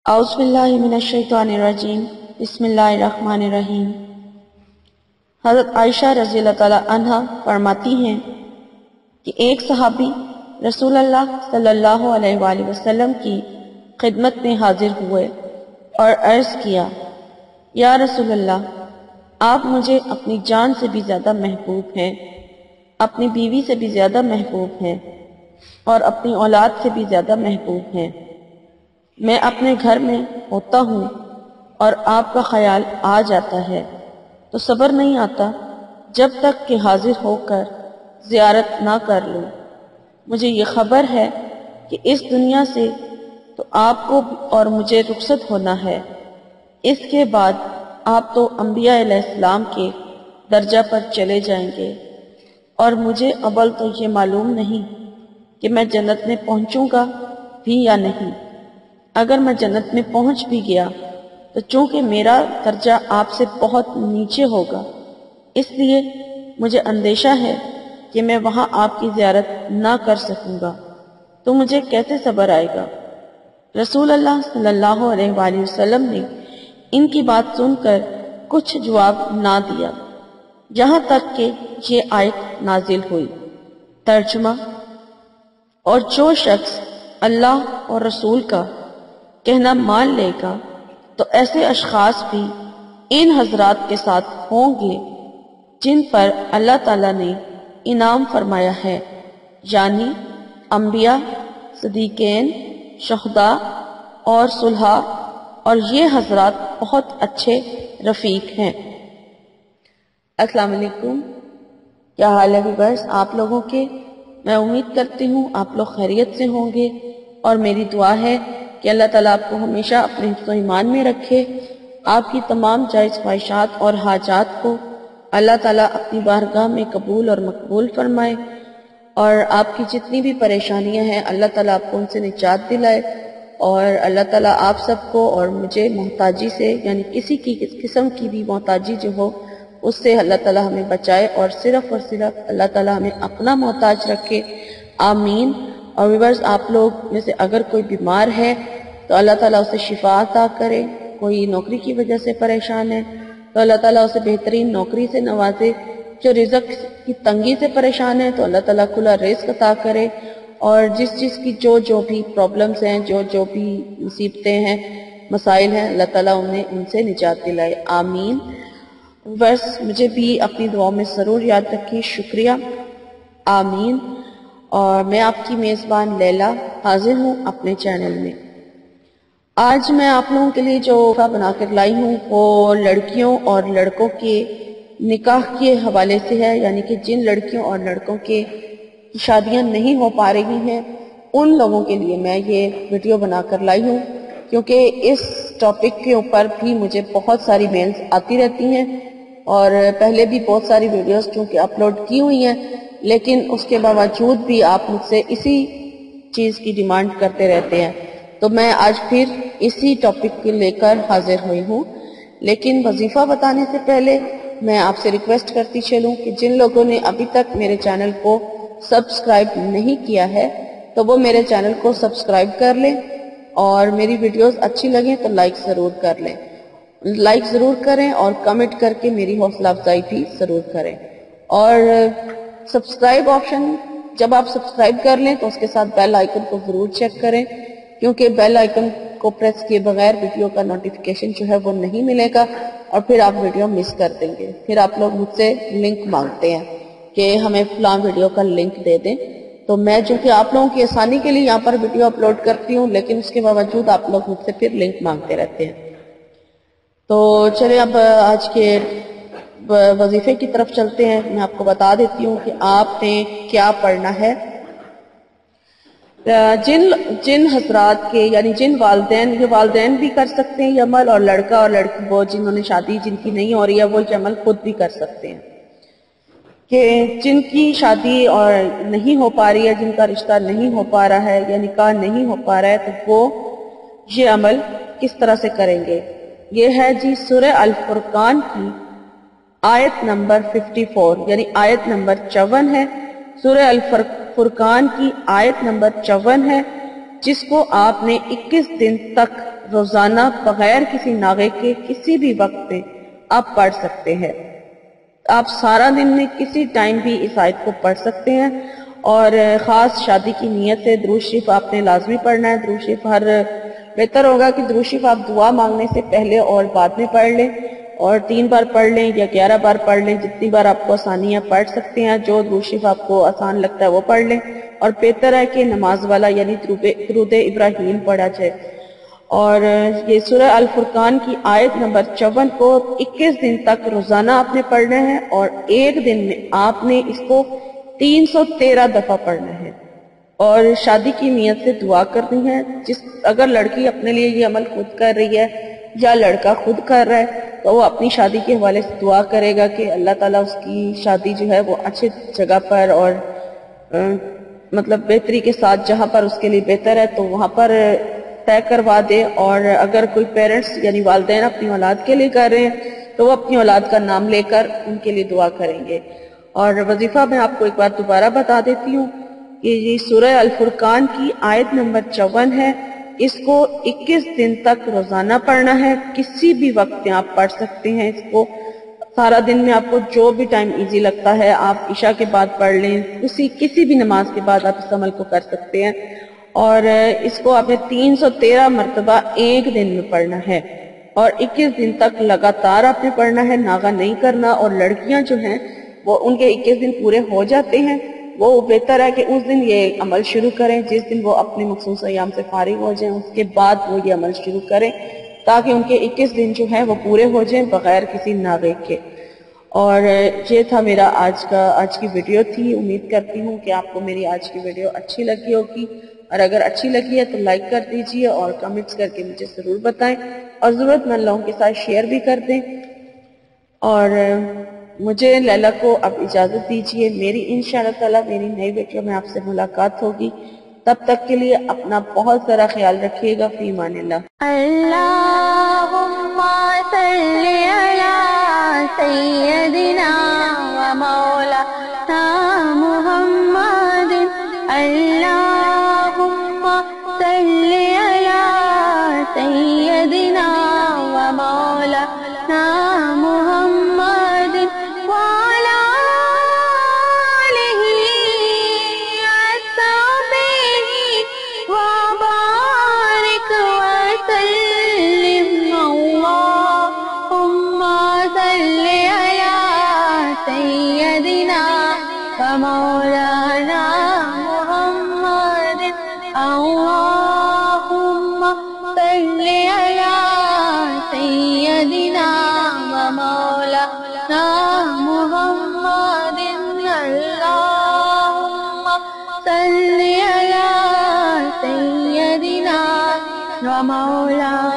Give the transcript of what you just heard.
اعوذ باللہ من الشیطان الرجیم بسم اللہ الرحمن الرحیم۔ حضرت عائشہ رضی اللہ تعالی عنہ فرماتی ہیں کہ ایک صحابی رسول اللہ صلی اللہ علیہ وآلہ وسلم کی خدمت میں حاضر ہوئے اور عرض کیا، یا رسول اللہ، آپ مجھے اپنی جان سے بھی زیادہ محبوب ہیں، اپنی بیوی سے بھی زیادہ محبوب ہیں اور اپنی اولاد سے بھی زیادہ محبوب ہیں۔ میں اپنے گھر میں ہوتا ہوں اور آپ کا خیال آ جاتا ہے تو صبر نہیں آتا جب تک کہ حاضر ہو کر زیارت نہ کر لوں۔ مجھے یہ خبر ہے کہ اس دنیا سے تو آپ کو اور مجھے رخصت ہونا ہے، اس کے بعد آپ تو انبیاء علیہ السلام کے درجہ پر چلے جائیں گے، اور مجھے اول تو یہ معلوم نہیں کہ میں جنت میں پہنچوں گا بھی یا نہیں۔ اگر میں جنت میں پہنچ بھی گیا تو چونکہ میرا درجہ آپ سے بہت نیچے ہوگا، اس لیے مجھے اندیشہ ہے کہ میں وہاں آپ کی زیارت نہ کر سکوں گا، تو مجھے کیسے صبر آئے گا؟ رسول اللہ صلی اللہ علیہ وآلہ وسلم نے ان کی بات سن کر کچھ جواب نہ دیا، یہاں تک کہ یہ آیت نازل ہوئی۔ ترجمہ: اور جو شخص اللہ اور رسول کا کہنا مان لے گا تو ایسے اشخاص بھی ان حضرات کے ساتھ ہوں گے جن پر اللہ تعالیٰ نے انعام فرمایا ہے، یعنی انبیاء، صدیقین، شہداء اور صلحاء، اور یہ حضرات بہت اچھے رفیق ہیں۔ السلام علیکم، کیا حال ہے ویورز آپ لوگوں کے؟ میں امید کرتی ہوں آپ لوگ خیریت سے ہوں گے، اور میری دعا ہے کہ اللہ تعالیٰ آپ کو ہمیشہ اپنے حفظ و ایمان میں رکھے، آپ کی تمام جائز خواہشات اور حاجات کو اللہ تعالیٰ اپنی بارگاہ میں قبول اور مقبول فرمائے، اور آپ کی جتنی بھی پریشانیاں ہیں اللہ تعالیٰ آپ کو ان سے نجات دلائے، اور اللہ تعالیٰ آپ سب کو اور مجھے محتاجی سے، یعنی کسی کی قسم کی بھی محتاجی جو ہو اس سے اللہ تعالیٰ ہمیں بچائے، اور صرف اللہ تعالیٰ ہمیں اپنا محتاج رکھے، آمین۔ اور ویورز آپ لوگ میں سے اگر کوئی بیمار ہے تو اللہ تعالیٰ اسے شفا عطا کرے، کوئی نوکری کی وجہ سے پریشان ہے تو اللہ تعالیٰ اسے بہترین نوکری سے نوازے، جو رزق کی تنگی سے پریشان ہے تو اللہ تعالیٰ کھلا رزق عطا کرے، اور جس کی جو بھی پرابلمز ہیں، جو بھی مصیبتیں ہیں، مسائل ہیں، اللہ تعالیٰ انہیں ان سے نجات دلائے، آمین۔ بس مجھے بھی اپنی دعاؤں میں ضرور یاد رکھیں، شکریہ، آمین۔ اور میں آپ کی میزبان لیلا حاضر ہوں اپنے چینل میں۔ آج میں آپ لوگوں کے لیے جو بنا کر لائی ہوں وہ لڑکیوں اور لڑکوں کے نکاح کے حوالے سے ہے، یعنی کہ جن لڑکیوں اور لڑکوں کے شادیاں نہیں ہو پا رہی ہیں ان لوگوں کے لیے میں یہ ویڈیو بنا کر لائی ہوں، کیونکہ اس ٹاپک کے اوپر بھی مجھے بہت ساری میلز آتی رہتی ہیں، اور پہلے بھی بہت ساری ویڈیوز چونکہ اپلوڈ کی ہوئی ہیں، لیکن اس کے باوجود بھی آپ مجھ سے اسی چیز کی ڈیمانڈ کرتے رہتے ہیں، تو میں آج پھر اسی ٹاپک کو لے کر حاضر ہوئی ہوں۔ لیکن وظیفہ بتانے سے پہلے میں آپ سے ریکویسٹ کرتی چلوں کہ جن لوگوں نے ابھی تک میرے چینل کو سبسکرائب نہیں کیا ہے تو وہ میرے چینل کو سبسکرائب کر لیں، اور میری ویڈیوز اچھی لگیں تو لائک ضرور کر لیں، لائک ضرور کریں، اور کمنٹ کر کے میری حوصلہ افزائی بھی ضرور کریں، اور سبسکرائب آپشن جب آپ سبسکرائب کر لیں تو اس کے ساتھ بیل آئیکن کو ضرور چیک کریں، کیونکہ بیل آئیکن کو پریس کیے بغیر ویڈیو کا نوٹیفیکیشن جو ہے وہ نہیں ملے گا، اور پھر آپ ویڈیو مس کر دیں گے، پھر آپ لوگ مجھ سے لنک مانگتے ہیں کہ ہمیں فلاں ویڈیو کا لنک دے دیں، تو میں جو کہ آپ لوگوں کی آسانی کے لیے یہاں پر ویڈیو اپلوڈ کرتی ہوں، لیکن اس کے باوجود آپ لوگ مجھ سے پھر لنک مانگتے رہتے ہیں۔ تو چلیں اب آج کے وظیفے کی طرف چلتے ہیں۔ میں آپ کو بتا دیتی ہوں کہ آپ نے کیا پڑھنا ہے۔ جن حضرات کے، یعنی جن والدین، یہ والدین بھی کر سکتے ہیں یہ عمل، اور لڑکا اور لڑکی وہ جنہوں نے شادی جن کی نہیں ہو رہی ہے وہ یہ عمل خود بھی کر سکتے ہیں، کہ جن کی شادی اور نہیں ہو پا رہی ہے، جن کا رشتہ نہیں ہو پا رہا ہے یا نکاح نہیں ہو پا رہا ہے، تو وہ یہ عمل کس طرح سے کریں گے۔ یہ ہے جی سورہ الفرقان کی آیت نمبر 54، یعنی آیت نمبر 54 ہے، سورہ الفرقان کی آیت نمبر 54 ہے، جس کو آپ نے 21 دن تک روزانہ بغیر کسی ناغے کے کسی بھی وقت میں آپ پڑھ سکتے ہیں۔ آپ سارا دن میں کسی ٹائم بھی اس آیت کو پڑھ سکتے ہیں، اور خاص شادی کی نیت سے درود شریف آپ نے لازمی پڑھنا ہے۔ درود شریف بہتر ہوگا کہ درود شریف آپ دعا مانگنے سے پہلے اور بعد میں پڑھ لیں، اور 3 بار پڑھ لیں یا 11 بار پڑھ لیں، جتنی بار آپ کو آسانی ہے پڑھ سکتے ہیں۔ جو درود شریف آپ کو آسان لگتا ہے وہ پڑھ لیں، اور بہتر ہے کہ نماز والا یعنی درود ابراہیم پڑھا جائے۔ اور یہ سورہ الفرقان کی آیت نمبر 54 کو 21 دن تک روزانہ آپ نے پڑھنا ہے، اور ایک دن میں آپ نے اس کو 313 دفعہ پڑھنا ہے، اور شادی کی نیت سے دعا کرنی ہے۔ اگر لڑکی اپنے لیے یہ عمل خود کر رہی ہے یا لڑکا خود کر رہا ہے تو وہ اپنی شادی کے حوالے سے دعا کرے گا کہ اللہ تعالیٰ اس کی شادی جو ہے وہ اچھے جگہ پر اور مطلب بہتری کے ساتھ جہاں پر اس کے لیے بہتر ہے تو وہاں پر طے کروا دے۔ اور اگر کوئی پیرنٹس یعنی والدین اپنی اولاد کے لیے کر رہے ہیں تو وہ اپنی اولاد کا نام لے کر ان کے لیے دعا کریں گے۔ اور وظیفہ میں آپ کو ایک بار دوبارہ بتا دیتی ہوں کہ یہ سورہ الفرقان کی آیت نمبر 54 ہے، اس کو 21 دن تک روزانہ پڑھنا ہے، کسی بھی وقت میں آپ پڑھ سکتے ہیں اس کو۔ سارا دن میں آپ کو جو بھی ٹائم ایزی لگتا ہے آپ عشاء کے بعد پڑھ لیں، کسی بھی نماز کے بعد آپ اس عمل کو کر سکتے ہیں، اور اس کو آپ نے 313 مرتبہ ایک دن میں پڑھنا ہے، اور 21 دن تک لگاتار آپ نے پڑھنا ہے، ناغہ نہیں کرنا۔ اور لڑکیاں جو ہیں وہ ان کے 21 دن پورے ہو جاتے ہیں، وہ بہتر ہے کہ اس دن یہ عمل شروع کریں، جس دن وہ اپنے مخصوص ایام سے فارغ ہو جائیں اس کے بعد وہ یہ عمل شروع کریں، تاکہ ان کے 21 دن جو ہیں وہ پورے ہو جائیں بغیر کسی ناغے کے۔ اور یہ تھا میرا آج کی ویڈیو تھی۔ امید کرتی ہوں کہ آپ کو میری آج کی ویڈیو اچھی لگی ہوگی، اور اگر اچھی لگی ہے تو لائک کر دیجئے اور کمنٹس کر کے مجھے ضرور بتائیں، اور ضرورت مند لوگوں کے ساتھ شیئر بھی کر دیں۔ اور مجھے لیلا کو اب اجازت دیجئے، میری انشاءاللہ تعالی میری نئی ویڈیو میں آپ سے ملاقات ہوگی۔ تب تک کے لیے اپنا بہت سارا خیال رکھیے گا۔ فی امان اللہ۔ اللہم صلی علی سیدنا و مولانا محمد، اللہم صلی علی سیدنا و مولانا محمد وعلی آلہ وصحبہ وبارک وسلم۔ اللہم صلی علی سیدنا و مولانا محمد، اللہم صلی علی سیدنا و مولانا محمد، اللہم صلی علی سیدنا و مولانا